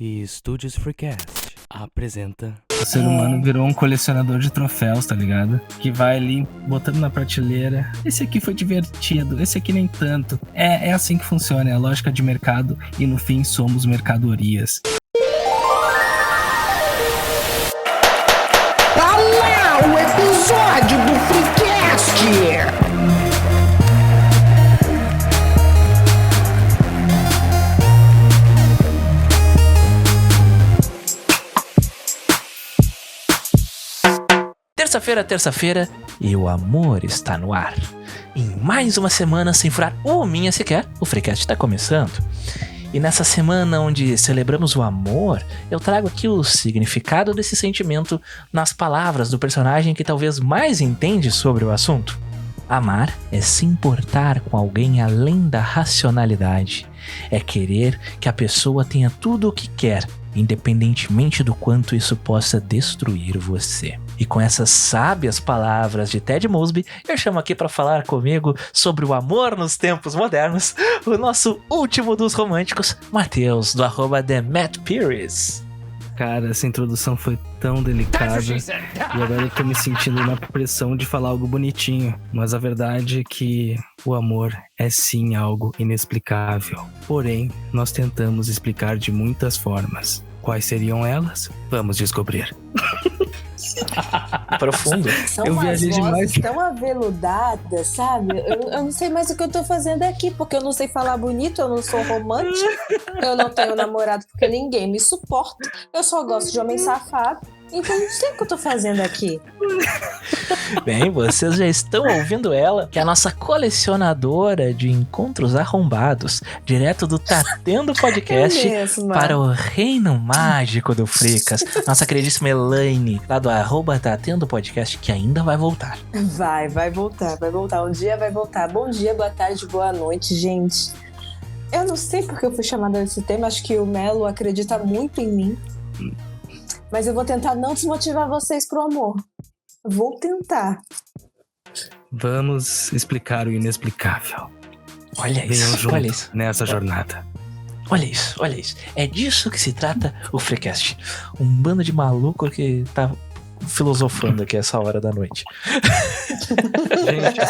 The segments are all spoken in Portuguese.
e Estúdios Freecast apresenta... O ser humano virou um colecionador de troféus, tá ligado? Que vai ali botando na prateleira. Esse aqui foi divertido, esse aqui nem tanto. É assim que funciona, é a lógica de mercado e no fim somos mercadorias. Olá, o episódio do Freecast! Terça-feira, e o amor está no ar. Em mais uma semana sem furar uma minha sequer, o Freecast está começando. E nessa semana onde celebramos o amor, eu trago aqui o significado desse sentimento nas palavras do personagem que talvez mais entende sobre o assunto. Amar é se importar com alguém além da racionalidade. É querer que a pessoa tenha tudo o que quer, independentemente do quanto isso possa destruir você. E com essas sábias palavras de Ted Mosby, eu chamo aqui para falar comigo sobre o amor nos tempos modernos, o nosso último dos românticos, Matheus, do @TheMattPeres. Cara, essa introdução foi tão delicada e agora eu tô me sentindo na pressão de falar algo bonitinho. Mas a verdade é que o amor é sim algo inexplicável. Porém, nós tentamos explicar de muitas formas. Quais seriam elas? Vamos descobrir. Profundo. São Eu umas viajei demais. vozes tão aveludadas, sabe? Eu não sei mais o que eu tô fazendo aqui, porque eu não sei falar bonito, eu não sou romântica, eu não tenho namorado porque ninguém me suporta, eu só gosto de homem safado, então não sei o que eu tô fazendo aqui. Bem, vocês já estão ouvindo ela, que é a nossa colecionadora de encontros arrombados, direto do Tá Tendo Podcast para o reino mágico do Fricas. Nossa queridíssima Elaine, lá do @Tá Tendo Podcast, que ainda vai voltar. Vai voltar, um dia vai voltar. Bom dia, boa tarde, boa noite, gente. Eu não sei porque eu fui chamada nesse tema, acho que o Melo acredita muito em mim. Mas eu vou tentar não desmotivar vocês pro amor. Vou tentar. Vamos explicar o inexplicável. Olha Venham isso, junto olha isso. nessa jornada. Olha isso. É disso que se trata o Freecast. Um bando de maluco que tá filosofando aqui essa hora da noite. Gente,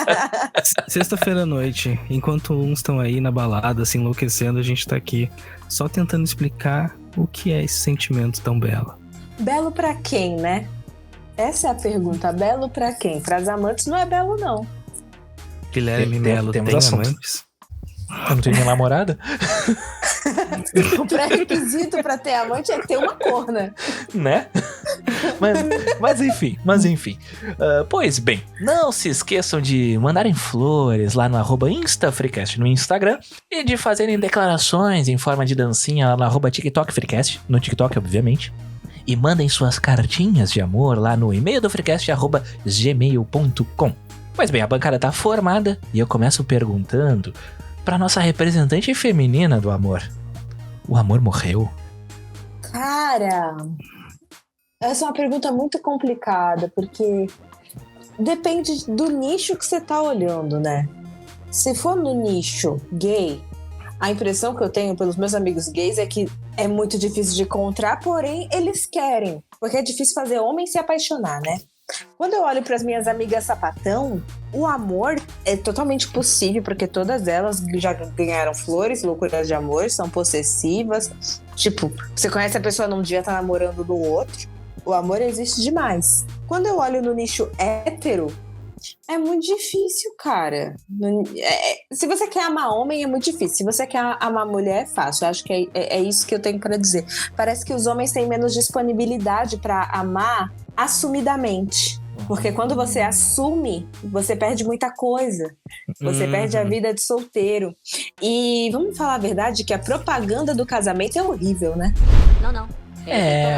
sexta-feira à noite, enquanto uns estão aí na balada, se enlouquecendo, a gente tá aqui só tentando explicar o que é esse sentimento tão belo. Belo pra quem, né? Essa é a pergunta. Belo pra quem? Pras amantes não é belo, não. Guilherme Melo tem amantes? Eu não tenho minha namorada? O pré-requisito pra ter amante é ter uma corna. Né? Mas enfim. Pois bem, não se esqueçam de mandarem flores lá no @InstaFreecast no Instagram e de fazerem declarações em forma de dancinha lá no @TikTokFreecast, no TikTok, obviamente. E mandem suas cartinhas de amor lá no e-mail do Freecast @gmail.com. Pois bem, a bancada tá formada e eu começo perguntando pra nossa representante feminina do amor. O amor morreu? Cara, essa é uma pergunta muito complicada, porque depende do nicho que você tá olhando, né? Se for no nicho gay, a impressão que eu tenho pelos meus amigos gays é que é muito difícil de encontrar, porém eles querem, porque é difícil fazer homem se apaixonar, né? Quando eu olho para as minhas amigas sapatão, o amor é totalmente possível, porque todas elas já ganharam flores, loucuras de amor, são possessivas. Tipo, você conhece a pessoa num dia, tá namorando no outro. O amor existe demais. Quando eu olho no nicho hétero, é muito difícil, cara. Se você quer amar homem, é muito difícil. Se você quer amar mulher, é fácil. Eu acho que é isso que eu tenho pra dizer. Parece que os homens têm menos disponibilidade pra amar assumidamente. Porque quando você assume, você perde muita coisa. Você perde a vida de solteiro. E vamos falar a verdade, que a propaganda do casamento é horrível, né? Não.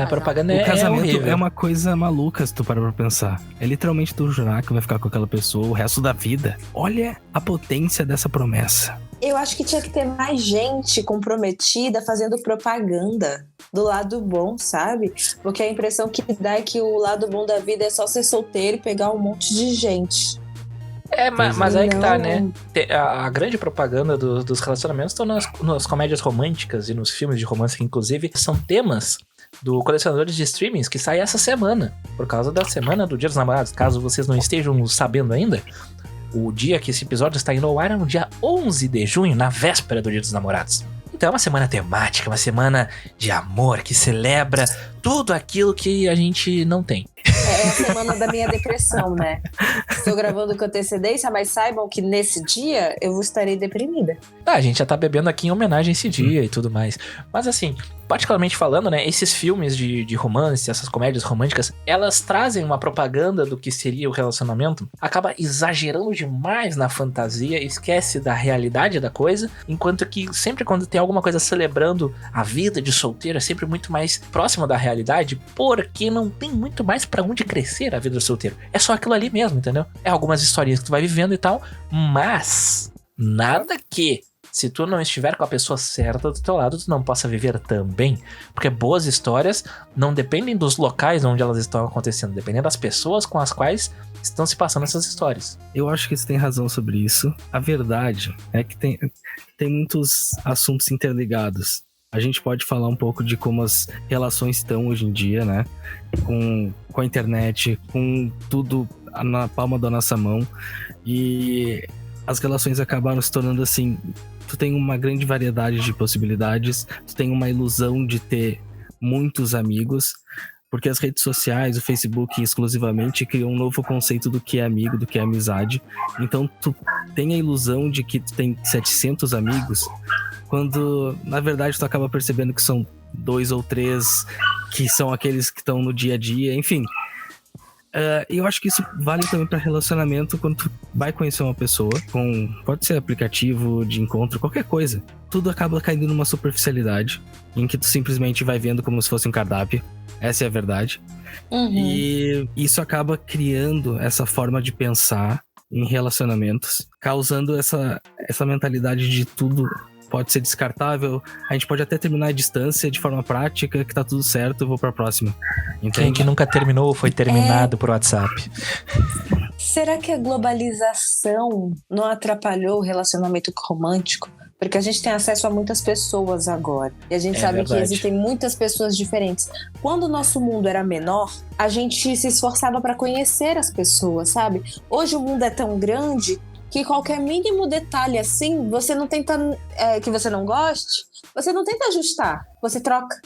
A propaganda O casamento horrível. é uma coisa maluca, se tu parar pra pensar. É literalmente tu jurar que vai ficar com aquela pessoa o resto da vida. Olha a potência dessa promessa. Eu acho que tinha que ter mais gente comprometida fazendo propaganda do lado bom, sabe? Porque a impressão que dá é que o lado bom da vida é só ser solteiro e pegar um monte de gente. Mas aí que tá, Não. né? A grande propaganda dos relacionamentos estão nas comédias românticas e nos filmes de romance, que inclusive são temas do Colecionadores de Streamings, que sai essa semana, por causa da semana do Dia dos Namorados. Caso vocês não estejam sabendo ainda, o dia que esse episódio está indo ao ar é no dia 11 de junho, na véspera do Dia dos Namorados. Então é uma semana temática, uma semana de amor, que celebra tudo aquilo que a gente não tem. É a semana da minha depressão, né? Estou gravando com antecedência, mas saibam que nesse dia eu estarei deprimida. A gente já tá bebendo aqui em homenagem a esse dia e tudo mais. Mas assim, particularmente falando, né, esses filmes de romance, essas comédias românticas, elas trazem uma propaganda do que seria o relacionamento, acaba exagerando demais na fantasia, esquece da realidade da coisa, enquanto que sempre quando tem alguma coisa celebrando a vida de solteiro, é sempre muito mais próximo da realidade, porque não tem muito mais pra onde crescer a vida do solteiro. É só aquilo ali mesmo, entendeu? É algumas historinhas que tu vai vivendo e tal, mas nada que, se tu não estiver com a pessoa certa do teu lado, tu não possa viver também. Porque boas histórias não dependem dos locais onde elas estão acontecendo, dependem das pessoas com as quais estão se passando essas histórias. Eu acho que você tem razão sobre isso. A verdade é que tem muitos assuntos interligados. A gente pode falar um pouco de como as relações estão hoje em dia, né? Com a internet, com tudo na palma da nossa mão. E as relações acabaram se tornando assim... Tu tem uma grande variedade de possibilidades, tu tem uma ilusão de ter muitos amigos, porque as redes sociais, o Facebook exclusivamente, criam um novo conceito do que é amigo, do que é amizade. Então tu tem a ilusão de que tu tem 700 amigos, quando na verdade tu acaba percebendo que são 2 ou 3 que são aqueles que estão no dia a dia, enfim. Eu acho que isso vale também para relacionamento. Quando tu vai conhecer uma pessoa, pode ser aplicativo de encontro, qualquer coisa, tudo acaba caindo numa superficialidade em que tu simplesmente vai vendo como se fosse um cardápio. Essa é a verdade. E isso acaba criando essa forma de pensar em relacionamentos, causando essa mentalidade de tudo pode ser descartável. A gente pode até terminar a distância de forma prática, que tá tudo certo, eu vou pra próxima. Quem que nunca terminou foi terminado por WhatsApp. Será que a globalização não atrapalhou o relacionamento romântico? Porque a gente tem acesso a muitas pessoas agora. E a gente sabe verdade. que existem muitas pessoas diferentes. Quando o nosso mundo era menor, a gente se esforçava para conhecer as pessoas, sabe? Hoje o mundo é tão grande que qualquer mínimo detalhe assim, você não tenta... que você não goste, você não tenta ajustar. Você troca.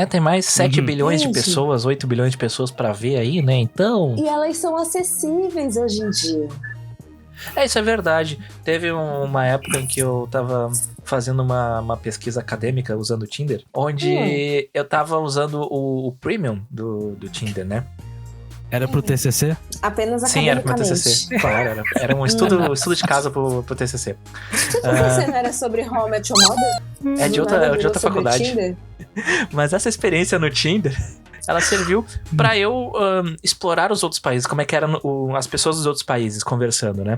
Tem mais 7 bilhões de Gente. pessoas, 8 bilhões de pessoas pra ver aí, né? Então... E elas são acessíveis hoje em dia. Isso é verdade. Teve uma época em que eu tava fazendo uma pesquisa acadêmica usando o Tinder, onde eu tava usando o Premium do Tinder, né? Era pro TCC? Apenas Sim, era pro academicamente. TCC. Claro, era um estudo de casa pro TCC. Você não era sobre How I Met Your Mother? É de outra Nada virou sobre faculdade. Tinder? Mas essa experiência no Tinder, ela serviu pra eu explorar os outros países, como é que eram as pessoas dos outros países conversando, né?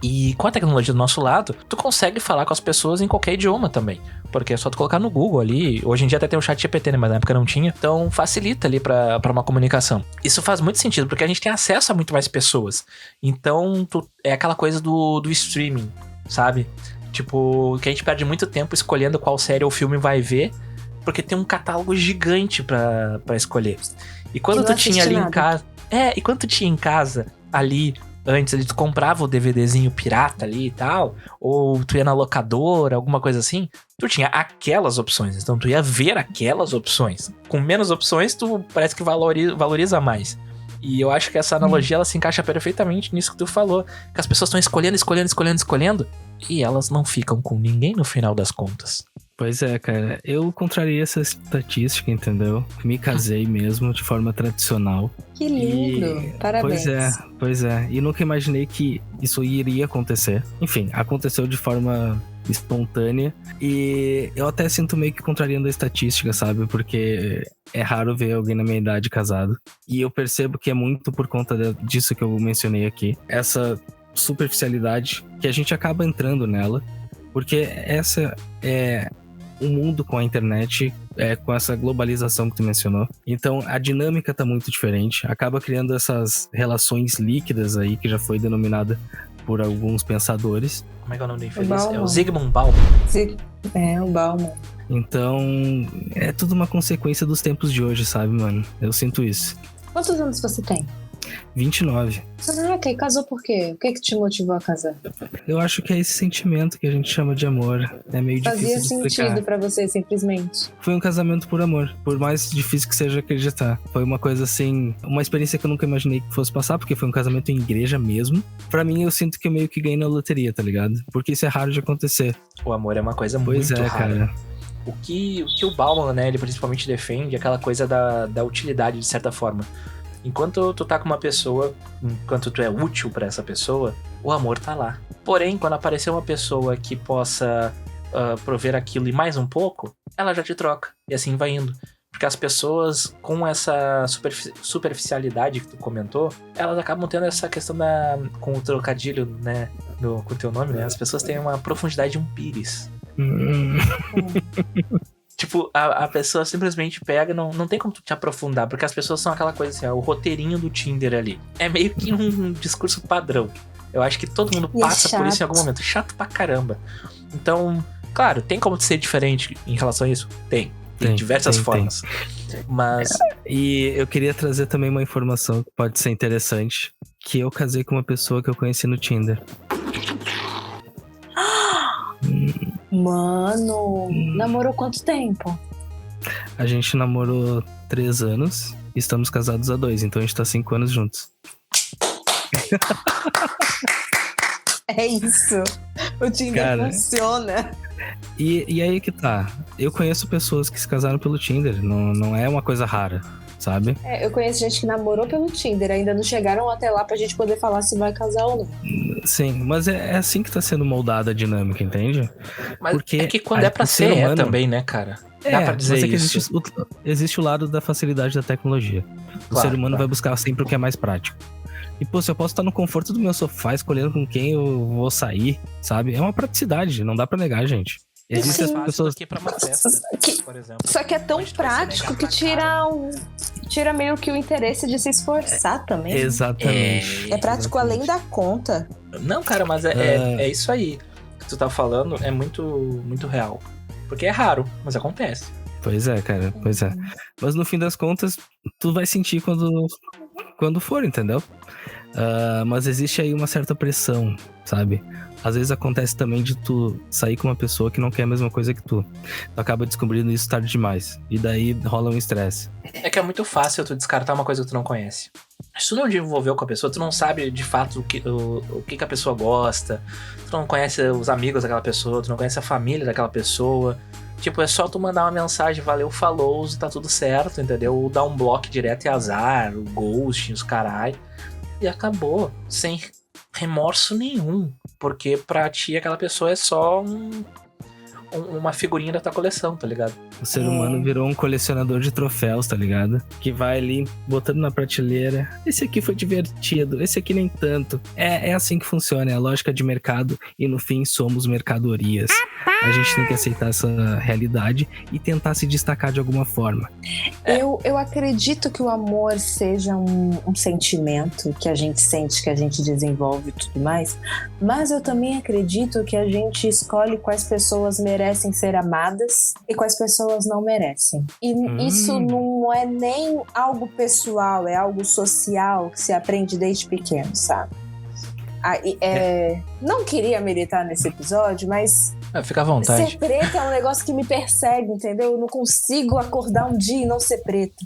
E com a tecnologia do nosso lado, tu consegue falar com as pessoas em qualquer idioma também. Porque é só tu colocar no Google ali. Hoje em dia até tem o chat GPT, né? Mas na época não tinha. Então facilita ali pra uma comunicação. Isso faz muito sentido, porque a gente tem acesso a muito mais pessoas. Então é aquela coisa do streaming, sabe? Tipo, que a gente perde muito tempo escolhendo qual série ou filme vai ver, porque tem um catálogo gigante pra escolher. E quando não tu tinha ali assiste em casa... E quando tu tinha em casa, ali... Antes, ali, tu comprava o DVDzinho pirata ali e tal, ou tu ia na locadora, alguma coisa assim, tu tinha aquelas opções, então tu ia ver aquelas opções. Com menos opções, tu parece que valoriza mais. E eu acho que essa analogia, ela se encaixa perfeitamente nisso que tu falou, que as pessoas estão escolhendo, e elas não ficam com ninguém no final das contas. Pois é, cara. Eu contrariei essa estatística, entendeu? Me casei mesmo, de forma tradicional. Que lindo. Parabéns. Pois é. E nunca imaginei que isso iria acontecer. Enfim, aconteceu de forma espontânea. E eu até sinto meio que contrariando a estatística, sabe? Porque é raro ver alguém na minha idade casado. E eu percebo que é muito por conta disso que eu mencionei aqui. Essa superficialidade que a gente acaba entrando nela. Porque essa é o mundo com a internet, com essa globalização que tu mencionou. Então a dinâmica tá muito diferente, acaba criando essas relações líquidas aí, que já foi denominada por alguns pensadores. Como é que é o nome do infeliz? Bauman. É o Zygmunt Bauman. É, o Bauman. Então, é tudo uma consequência dos tempos de hoje, sabe, mano? Eu sinto isso. Quantos anos você tem? 29. Ah, ok. Casou por quê? O que que te motivou a casar? Eu acho que é esse sentimento que a gente chama de amor. É meio Fazia difícil de explicar. sentido pra você, simplesmente. Foi um casamento por amor, por mais difícil que seja acreditar. Foi uma coisa assim, uma experiência que eu nunca imaginei que fosse passar, porque foi um casamento em igreja mesmo. Pra mim, eu sinto que eu meio que ganhei na loteria, tá ligado? Porque isso é raro de acontecer. O amor é uma coisa Pois muito é, rara. cara. O que o Bauman, né, ele principalmente defende é aquela coisa da utilidade, de certa forma. Enquanto tu tá com uma pessoa, enquanto tu é útil pra essa pessoa, o amor tá lá. Porém, quando aparecer uma pessoa que possa prover aquilo e mais um pouco, ela já te troca. E assim vai indo. Porque as pessoas, com essa superficialidade que tu comentou, elas acabam tendo essa questão com o trocadilho, né, com o teu nome, né? As pessoas têm uma profundidade de um pires. Tipo, a pessoa simplesmente pega, não tem como tu te aprofundar, porque as pessoas são aquela coisa assim, ó, o roteirinho do Tinder ali. É meio que um discurso padrão. Eu acho que todo mundo passa por isso em algum momento. Chato pra caramba. Então, claro, tem como ser diferente em relação a isso? Tem diversas formas. Mas... E eu queria trazer também uma informação que pode ser interessante, que eu casei com uma pessoa que eu conheci no Tinder. Mano, namorou quanto tempo? A gente namorou 3 anos e estamos casados há 2, então a gente tá 5 anos juntos. É isso. O Tinder Cara, funciona. E aí que tá. Eu conheço pessoas que se casaram pelo Tinder, não é uma coisa rara, sabe? Eu conheço gente que namorou pelo Tinder, ainda não chegaram até lá pra gente poder falar se vai casar ou não. Sim, mas é assim que tá sendo moldada a dinâmica, entende? Mas Porque é que quando é pra ser, humano, também, né, cara? Dá pra dizer mas é que isso. existe o lado da facilidade da tecnologia. O Claro, ser humano claro. vai buscar sempre o que é mais prático. E, pô, se eu posso estar no conforto do meu sofá escolhendo com quem eu vou sair, sabe? É uma praticidade, não dá pra negar, gente. Existem Sim. as pessoas... Aqui pra uma festa, por exemplo. Só que é tão Onde tu vai se prático negar que pra cara. tira meio que o interesse de se esforçar também. Exatamente. É prático além da conta. Não, cara, mas é isso aí que tu tá falando, é muito, muito real. Porque é raro, mas acontece. Pois é, cara, pois é. Mas no fim das contas, tu vai sentir quando for, entendeu? Mas existe aí uma certa pressão, sabe? Às vezes acontece também de tu sair com uma pessoa que não quer a mesma coisa que tu. Tu acaba descobrindo isso tarde demais. E daí rola um estresse. É que é muito fácil tu descartar uma coisa que tu não conhece. Se tu não desenvolveu com a pessoa, tu não sabe de fato o que a pessoa gosta. Tu não conhece os amigos daquela pessoa, tu não conhece a família daquela pessoa. Tipo, é só tu mandar uma mensagem, valeu, falou, tá tudo certo, entendeu? Ou dar um bloco direto e azar, o ghosting, os carai. E acabou, sem remorso nenhum. Porque pra ti aquela pessoa é só uma figurinha da tua coleção, tá ligado? O ser humano virou um colecionador de troféus, tá ligado? Que vai ali botando na prateleira. Esse aqui foi divertido, esse aqui nem tanto. É assim que funciona, é a lógica de mercado. E no fim somos mercadorias. A gente tem que aceitar essa realidade e tentar se destacar de alguma forma. Eu acredito que o amor seja um sentimento que a gente sente, que a gente desenvolve e tudo mais. Mas eu também acredito que a gente escolhe quais pessoas merecem ser amadas e quais pessoas não merecem. E isso não é nem algo pessoal, é algo social que se aprende desde pequeno, sabe? Não queria militar nesse episódio, mas Fica à vontade. ser preta é um negócio que me persegue, entendeu? Eu não consigo acordar um dia e não ser preta.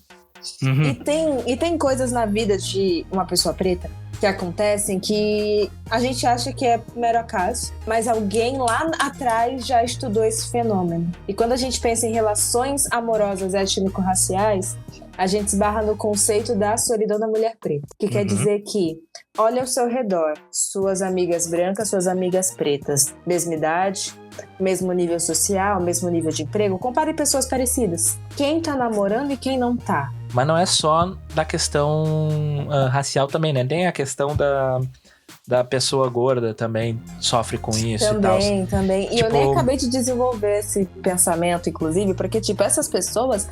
E tem coisas na vida de uma pessoa preta que acontecem que a gente acha que é mero acaso, mas alguém lá atrás já estudou esse fenômeno. E quando a gente pensa em relações amorosas étnico-raciais, a gente esbarra no conceito da solidão da mulher preta, que quer dizer que olha ao seu redor, suas amigas brancas, suas amigas pretas, mesma idade, mesmo nível social, mesmo nível de emprego, compare pessoas parecidas. Quem tá namorando e quem não tá. Mas não é só da questão racial também, né? Tem a questão da pessoa gorda também sofre com isso e tal. Também. E tipo, eu nem acabei de desenvolver esse pensamento, inclusive, porque, tipo, essas pessoas,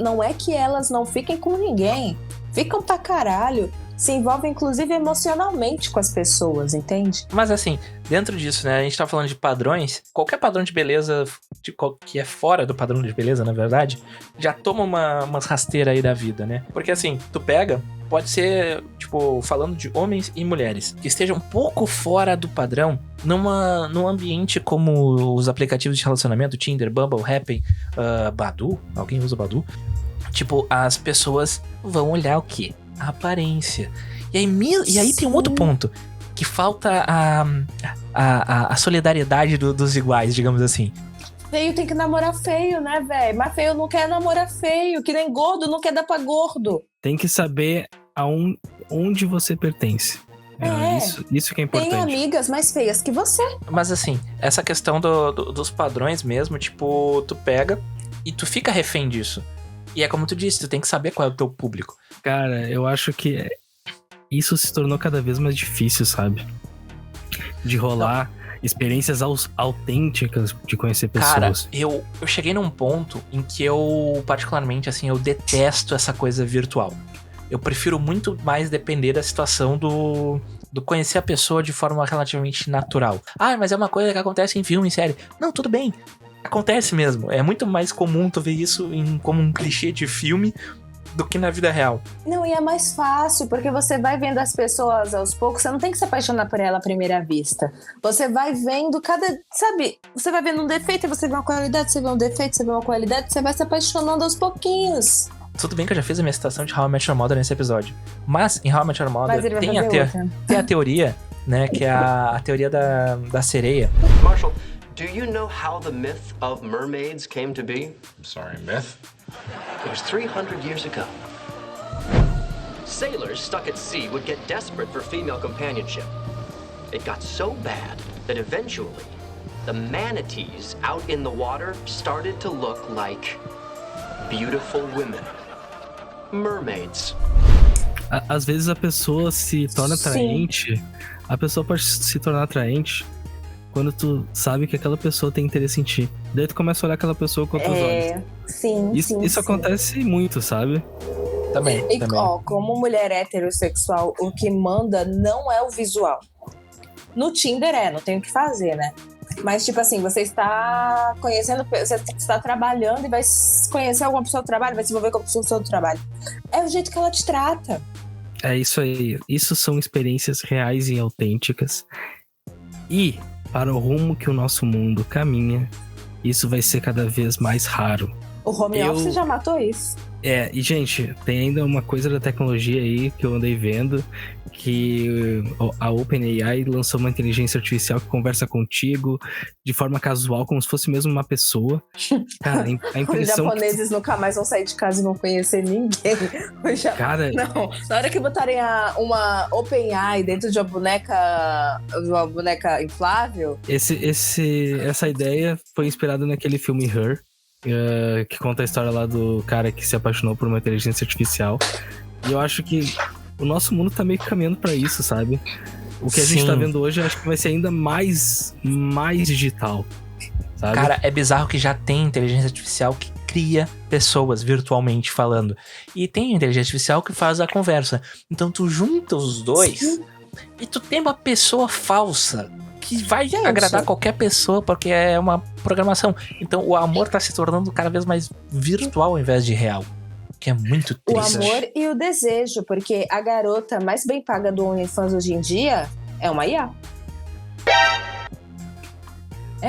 não é que elas não fiquem com ninguém. Ficam pra caralho. se envolve inclusive emocionalmente com as pessoas, entende? Mas assim, dentro disso, né, a gente tá falando de padrões, qualquer padrão de beleza que é fora do padrão de beleza, na verdade, já toma umas rasteiras aí da vida, né? Porque assim, tu pega, pode ser, tipo, falando de homens e mulheres, que estejam um pouco fora do padrão, num ambiente como os aplicativos de relacionamento, Tinder, Bumble, Happn, Badoo, alguém usa Badoo? Tipo, as pessoas vão olhar o quê? A aparência. E aí tem um outro ponto, que falta a solidariedade dos iguais, digamos assim. Feio tem que namorar feio, né, velho? Mas feio não quer namorar feio, que nem gordo não quer dar pra gordo. Tem que saber onde você pertence. Isso que é importante. Tem amigas mais feias que você. Mas assim, essa questão dos padrões mesmo, tipo, tu pega e tu fica refém disso. E é como tu disse, tu tem que saber qual é o teu público. Cara, eu acho que isso se tornou cada vez mais difícil, sabe? De rolar experiências autênticas de conhecer pessoas. Cara, eu cheguei num ponto em que eu, particularmente, assim, eu detesto essa coisa virtual. Eu prefiro muito mais depender da situação do conhecer a pessoa de forma relativamente natural. Ah, mas é uma coisa que acontece em filme, em série. Não, tudo bem. Acontece mesmo. É muito mais comum tu ver isso como um clichê de filme do que na vida real. Não, e é mais fácil, porque você vai vendo as pessoas aos poucos, você não tem que se apaixonar por ela à primeira vista. Você vai vendo sabe, você vai vendo um defeito, você vê uma qualidade, você vê um defeito, você vê uma qualidade, você vai se apaixonando aos pouquinhos. Tudo bem que eu já fiz a minha citação de How I Met Your Mother nesse episódio. Mas em How I Met Your Mother tem a teoria, né, que é a teoria da sereia. Marshall, do you know how the myth of mermaids came to be? I'm sorry, myth? It was 300 years ago. Sailors stuck at sea would get desperate for female companionship. It got so bad that eventually the manatees out in the water started to look like beautiful women. Mermaids. Às vezes a pessoa se torna atraente. A pessoa pode se tornar atraente quando tu sabe que aquela pessoa tem interesse em ti. Daí tu começa a olhar aquela pessoa com outros olhos. Sim, Isso acontece muito, sabe? Também. Ó, como mulher heterossexual, o que manda não é o visual. No Tinder não tem o que fazer, né? Mas, tipo assim, você está conhecendo, você está trabalhando e vai conhecer alguma pessoa do trabalho, vai se envolver com a pessoa do trabalho. É o jeito que ela te trata. É isso aí. Isso são experiências reais e autênticas. E, para o rumo que o nosso mundo caminha, isso vai ser cada vez mais raro. O home office já matou isso. E gente, tem ainda uma coisa da tecnologia aí que eu andei vendo, que a OpenAI lançou uma inteligência artificial que conversa contigo de forma casual, como se fosse mesmo uma pessoa. Cara, a impressão... Os japoneses nunca mais vão sair de casa e vão conhecer ninguém. Cara... Não, na hora que botarem uma OpenAI dentro de uma boneca inflável... Essa ideia foi inspirada naquele filme Her, que conta a história lá do cara que se apaixonou por uma inteligência artificial. E eu acho que o nosso mundo tá meio que caminhando pra isso, sabe? O que a gente tá vendo hoje, eu acho que vai ser ainda mais digital, sabe? Cara, é bizarro que já tem inteligência artificial que cria pessoas virtualmente falando. E tem inteligência artificial que faz a conversa. Então tu junta os dois e tu tem uma pessoa falsa que vai agradar qualquer pessoa, porque é uma programação. Então o amor tá se tornando cada vez mais virtual ao invés de real. Que é muito triste. O amor e o desejo, porque a garota mais bem paga do OnlyFans hoje em dia é uma IA.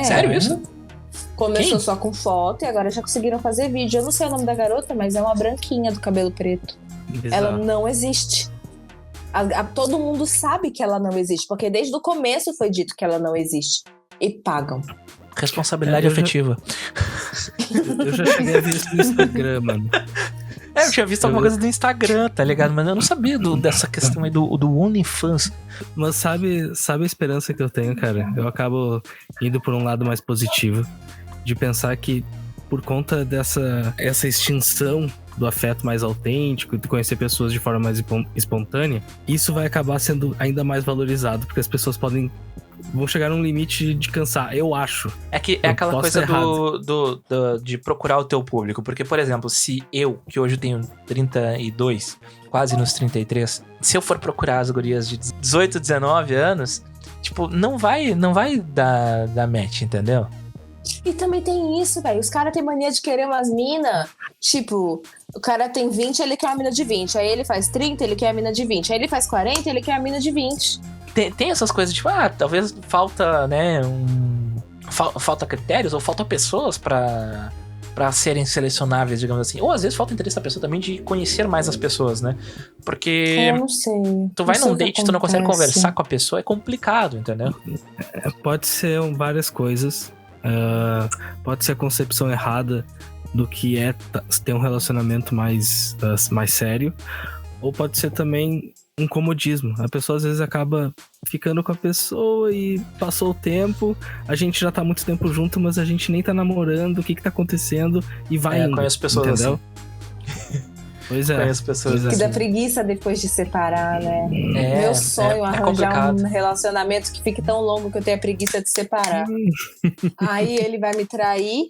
Sério isso? Começou só com foto e agora já conseguiram fazer vídeo. Eu não sei o nome da garota, mas é uma branquinha do cabelo preto. Bizarro. Ela não existe. Todo mundo sabe que ela não existe, porque desde o começo foi dito que ela não existe. E pagam. Responsabilidade afetiva. Eu já cheguei a ver isso no Instagram, mano. Eu tinha visto alguma coisa do Instagram, tá ligado? Mas eu não sabia dessa questão aí do OnlyFans. Mas sabe a esperança que eu tenho, cara? Eu acabo indo por um lado mais positivo. De pensar que por conta essa extinção do afeto mais autêntico, de conhecer pessoas de forma mais espontânea, isso vai acabar sendo ainda mais valorizado, porque as pessoas podem vão chegar num limite de cansar, eu acho. É que é Eu aquela posso coisa estar de procurar o teu público. Porque, por exemplo, se eu, que hoje tenho 32, quase nos 33, se eu for procurar as gurias de 18, 19 anos, tipo, não vai dar match, entendeu? E também tem isso, velho. Os caras têm mania de querer umas minas. Tipo, o cara tem 20, ele quer uma mina de 20. Aí ele faz 30, ele quer a mina de 20. Aí ele faz 40, ele quer a mina de 20. Tem essas coisas, tipo, talvez falta, né, falta critérios ou falta pessoas pra serem selecionáveis, digamos assim. Ou às vezes falta interesse da pessoa também de conhecer mais as pessoas, né? Porque Eu não sei. tu vai Não sei num o que date, tu não consegue acontece. conversar com a pessoa, é complicado, entendeu? Pode ser várias coisas. Pode ser a concepção errada do que é ter um relacionamento mais sério. Ou pode ser também um comodismo. A pessoa às vezes acaba ficando com a pessoa e passou o tempo, a gente já tá muito tempo junto, mas a gente nem tá namorando, o que tá acontecendo, e vai indo. Conheço pessoas entendeu? assim. Pois é. Conheço pessoas Que assim. dá preguiça depois de separar, né? Meu sonho é arranjar complicado. um relacionamento que fique tão longo que eu tenha preguiça de separar. Aí ele vai me trair,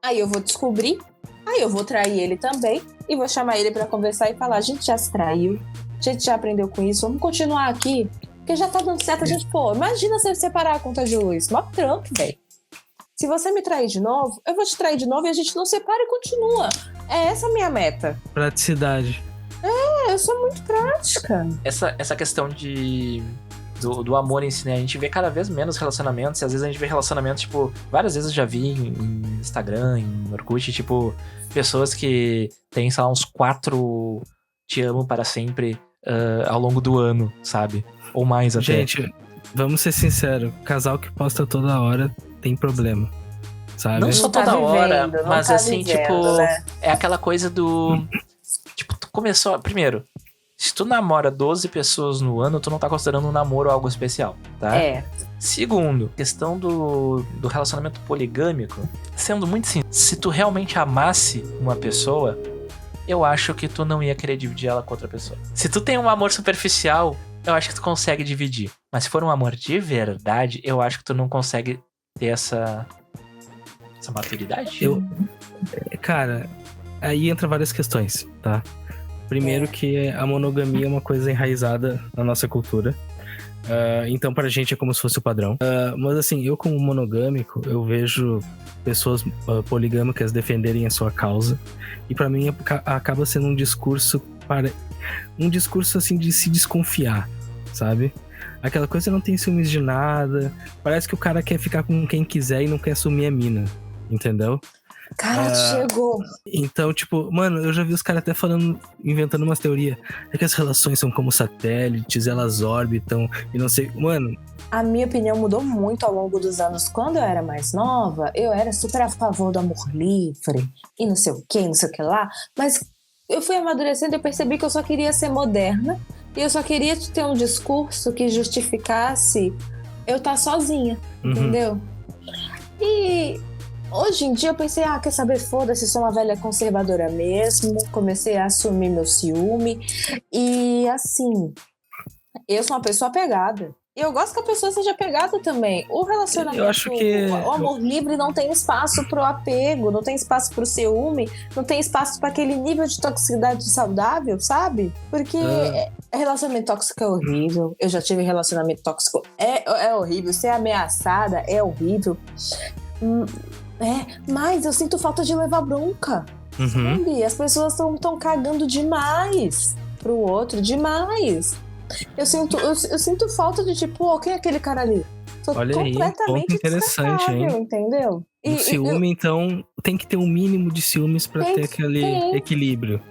aí eu vou descobrir, aí eu vou trair ele também e vou chamar ele pra conversar e falar: a gente já se traiu, a gente já aprendeu com isso, vamos continuar aqui, porque já tá dando certo. A gente, imagina se eu separar a conta de luz, mó trampo, velho. Se você me trair de novo, eu vou te trair de novo e a gente não separa e continua. É essa a minha meta. Praticidade. Eu sou muito prática. Essa questão do amor em si, né? A gente vê cada vez menos relacionamentos, e às vezes a gente vê relacionamentos, tipo, várias vezes eu já vi em Instagram, em Orkut, tipo, pessoas que têm, sei lá, uns 4 te amo para sempre ao longo do ano, sabe? Ou mais até. Gente, vamos ser sinceros, casal que posta toda hora tem problema, sabe? Não só Não tá toda hora, vivendo, não mas tá assim, vivendo, tipo, né? é aquela coisa do... Tipo, tu começou... Primeiro, se tu namora 12 pessoas no ano, tu não tá considerando um namoro algo especial, tá? É. Segundo, questão do relacionamento poligâmico, sendo muito sincero, se tu realmente amasse uma pessoa, eu acho que tu não ia querer dividir ela com outra pessoa. Se tu tem um amor superficial, eu acho que tu consegue dividir. Mas se for um amor de verdade, eu acho que tu não consegue ter essa maturidade. Cara, aí entra várias questões, tá? Primeiro que a monogamia é uma coisa enraizada na nossa cultura. Então pra gente é como se fosse o padrão. Mas assim, eu como monogâmico, eu vejo pessoas poligâmicas defenderem a sua causa. E pra mim acaba sendo um discurso assim de se desconfiar, sabe? Aquela coisa não tem ciúmes de nada. Parece que o cara quer ficar com quem quiser e não quer assumir a mina, entendeu? Cara, chegou. Então, tipo, mano, eu já vi os caras até inventando umas teorias. É que as relações são como satélites, elas orbitam e não sei. Mano. A minha opinião mudou muito ao longo dos anos. Quando eu era mais nova, eu era super a favor do amor livre e não sei o que lá. Mas eu fui amadurecendo e eu percebi que eu só queria ser moderna e eu só queria ter um discurso que justificasse eu estar sozinha, entendeu? E hoje em dia eu pensei, quer saber, foda-se, sou uma velha conservadora mesmo. Comecei a assumir meu ciúme. E assim, eu sou uma pessoa apegada. E eu gosto que a pessoa seja apegada também. O relacionamento, eu acho que o amor livre não tem espaço pro apego, não tem espaço pro ciúme, não tem espaço para aquele nível de toxicidade saudável, sabe? Porque relacionamento tóxico é horrível. Eu já tive relacionamento tóxico. É horrível. Ser ameaçada é horrível. Mas eu sinto falta de levar bronca. Sabe? As pessoas estão cagando demais pro outro, demais. Eu sinto falta de tipo, quem é aquele cara ali? Tô olha completamente aí, ponto interessante, hein? Entendeu? O ciúme, então, tem que ter um mínimo de ciúmes pra ter aquele equilíbrio.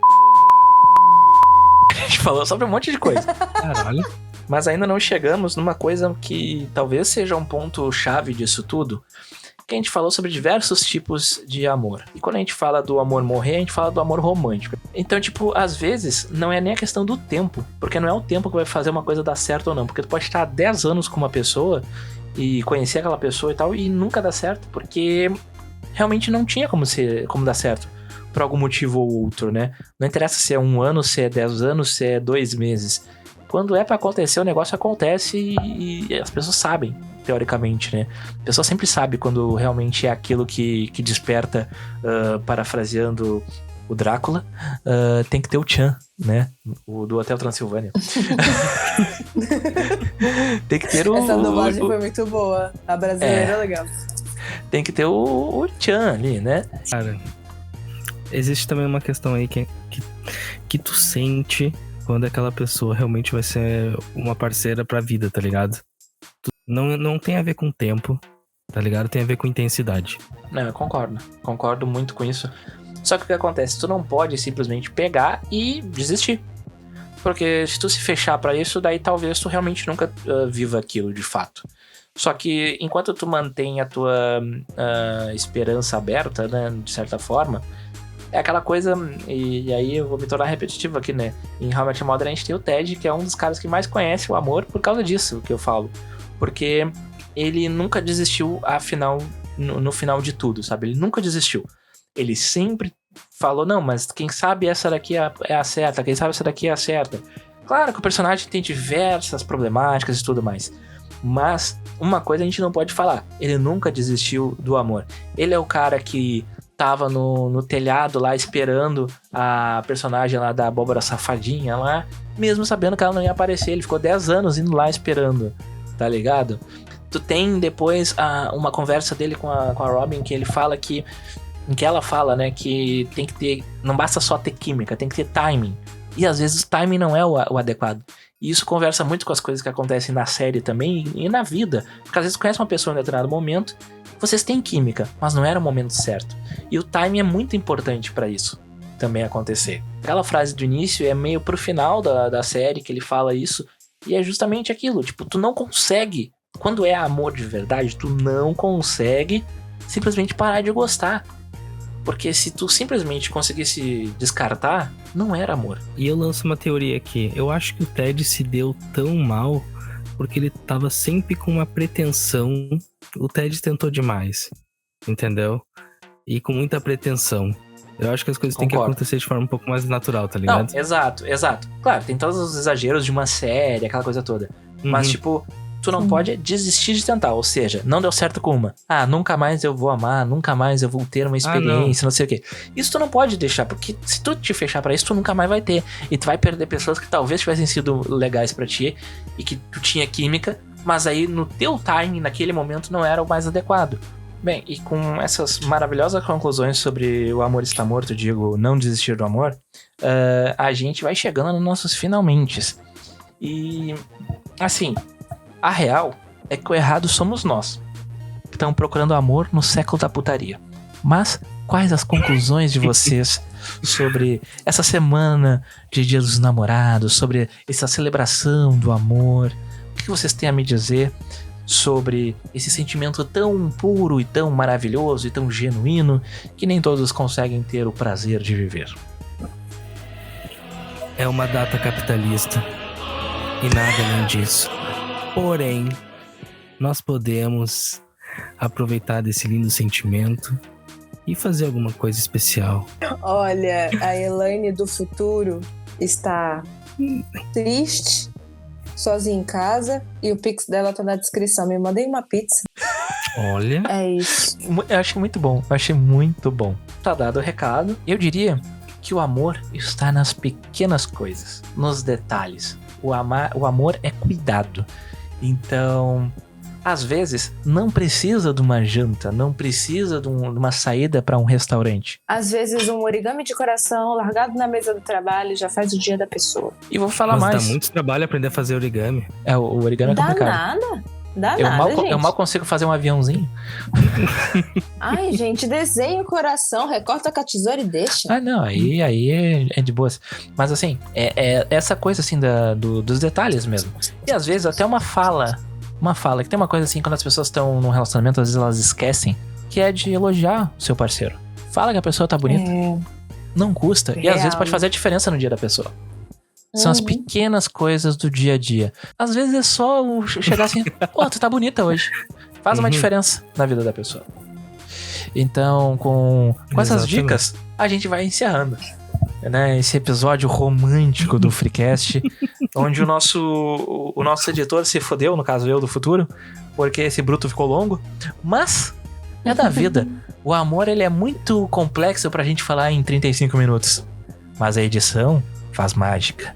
A gente falou sobre um monte de coisa. Caralho. Mas ainda não chegamos numa coisa que talvez seja um ponto chave disso tudo, que a gente falou sobre diversos tipos de amor. E quando a gente fala do amor morrer, a gente fala do amor romântico. Então, tipo, às vezes, não é nem a questão do tempo, porque não é o tempo que vai fazer uma coisa dar certo ou não, porque tu pode estar há 10 anos com uma pessoa e conhecer aquela pessoa e tal, e nunca dá certo, porque realmente não tinha como dar certo, por algum motivo ou outro, né? Não interessa se é 1 ano, se é 10 anos, se é 2 meses. Quando é pra acontecer, o negócio acontece e as pessoas sabem, teoricamente, né? A pessoa sempre sabe quando realmente é aquilo que desperta, parafraseando o Drácula, tem que ter o Chan, né? O do Hotel Transilvânia. Tem que ter o... Essa dublagem foi muito boa. A brasileira é legal. Tem que ter o Chan ali, né? Cara, existe também uma questão aí que tu sente quando aquela pessoa realmente vai ser uma parceira pra vida, tá ligado? Não tem a ver com tempo, tá ligado? Tem a ver com intensidade. Não, eu concordo muito com isso. Só que o que acontece? Tu não pode simplesmente pegar e desistir. Porque se tu se fechar pra isso, daí talvez tu realmente nunca viva aquilo de fato. Só que enquanto tu mantém a tua esperança aberta, né, de certa forma, é aquela coisa, e aí eu vou me tornar repetitivo aqui, né? Em How I Met Your Mother a gente tem o Ted, que é um dos caras que mais conhece o amor por causa disso que eu falo. Porque ele nunca desistiu no final de tudo, sabe? Ele nunca desistiu. Ele sempre falou, não, mas quem sabe essa daqui é a certa, quem sabe essa daqui é a certa. Claro que o personagem tem diversas problemáticas e tudo mais. Mas uma coisa a gente não pode falar, ele nunca desistiu do amor. Ele é o cara que tava no telhado lá esperando a personagem lá da abóbora safadinha lá, mesmo sabendo que ela não ia aparecer. Ele ficou 10 anos indo lá esperando, tá ligado? Tu tem depois uma conversa dele com a Robin, que ele fala que... em que ela fala, né, que tem que ter... não basta só ter química, tem que ter timing. E às vezes o timing não é o adequado. E isso conversa muito com as coisas que acontecem na série também e na vida. Porque às vezes conhece uma pessoa em determinado momento, vocês têm química, mas não era o momento certo. E o timing é muito importante pra isso também acontecer. Aquela frase do início é meio pro final da série que ele fala isso. E é justamente aquilo, tipo, tu não consegue... quando é amor de verdade, tu não consegue simplesmente parar de gostar. Porque se tu simplesmente conseguisse descartar, não era amor. E eu lanço uma teoria aqui. Eu acho que o Ted se deu tão mal porque ele tava sempre com uma pretensão. O Ted tentou demais, entendeu? E com muita pretensão. Eu acho que as coisas têm que acontecer de forma um pouco mais natural, tá ligado? Não, exato. Claro, tem todos os exageros de uma série, aquela coisa toda. Mas, tipo... tu não pode desistir de tentar, ou seja, não deu certo com uma. Nunca mais eu vou amar, nunca mais eu vou ter uma experiência, não sei o quê. Isso tu não pode deixar, porque se tu te fechar pra isso, tu nunca mais vai ter. E tu vai perder pessoas que talvez tivessem sido legais pra ti e que tu tinha química, mas aí no teu timing, naquele momento, não era o mais adequado. Bem, e com essas maravilhosas conclusões sobre o amor está morto, digo, não desistir do amor, a gente vai chegando nos nossos finalmente. E, assim... a real é que o errado somos nós, que estamos procurando amor no século da putaria. Mas quais as conclusões de vocês sobre essa semana de Dia dos Namorados, sobre essa celebração do amor? O que vocês têm a me dizer sobre esse sentimento tão puro e tão maravilhoso e tão genuíno que nem todos conseguem ter o prazer de viver? É uma data capitalista e nada além disso. Porém, nós podemos aproveitar desse lindo sentimento e fazer alguma coisa especial. Olha, a Elaine do futuro está triste, sozinha em casa, e o Pix dela tá na descrição. Me mandei uma pizza. Olha. É isso. Eu achei muito bom, achei muito bom. Tá dado o recado. Eu diria que o amor está nas pequenas coisas, nos detalhes. O amor é cuidado. Então, às vezes, não precisa de uma janta, não precisa de uma saída para um restaurante. Às vezes, um origami de coração largado na mesa do trabalho já faz o dia da pessoa. E vou falar mais. Dá muito trabalho aprender a fazer origami. O origami é complicado. Dá nada, gente. Eu mal consigo fazer um aviãozinho. Ai, gente, desenha o coração, recorta com a tesoura e deixa. Não, aí é de boas. Mas assim, é essa coisa assim dos detalhes mesmo. E às vezes até uma fala, que tem uma coisa assim, quando as pessoas estão num relacionamento, às vezes elas esquecem, que é de elogiar o seu parceiro. Fala que a pessoa tá bonita. Não custa. E às vezes pode fazer a diferença no dia da pessoa. São as pequenas coisas do dia a dia. Às vezes é só chegar assim, pô, tu tá bonita hoje. Faz uma diferença na vida da pessoa. Então, com essas dicas, a gente vai encerrando. né, esse episódio romântico do Freecast, onde o nosso editor se fodeu, no caso eu do futuro, porque esse bruto ficou longo, mas é da vida. O amor, ele é muito complexo pra gente falar em 35 minutos, mas a edição faz mágica.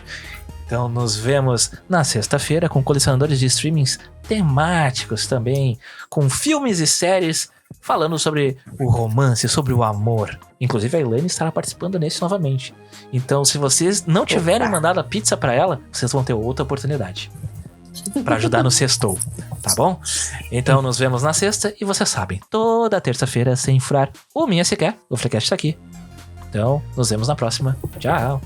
Então nos vemos na sexta-feira com colecionadores de streamings temáticos também, com filmes e séries falando sobre o romance, sobre o amor. Inclusive a Elaine estará participando nesse novamente. Então, se vocês não tiverem mandado a pizza pra ela, vocês vão ter outra oportunidade pra ajudar no sextou, tá bom? Então nos vemos na sexta e vocês sabem, toda terça-feira sem furar o Minha Sequer, o Freecast tá aqui. Então, nos vemos na próxima. Tchau!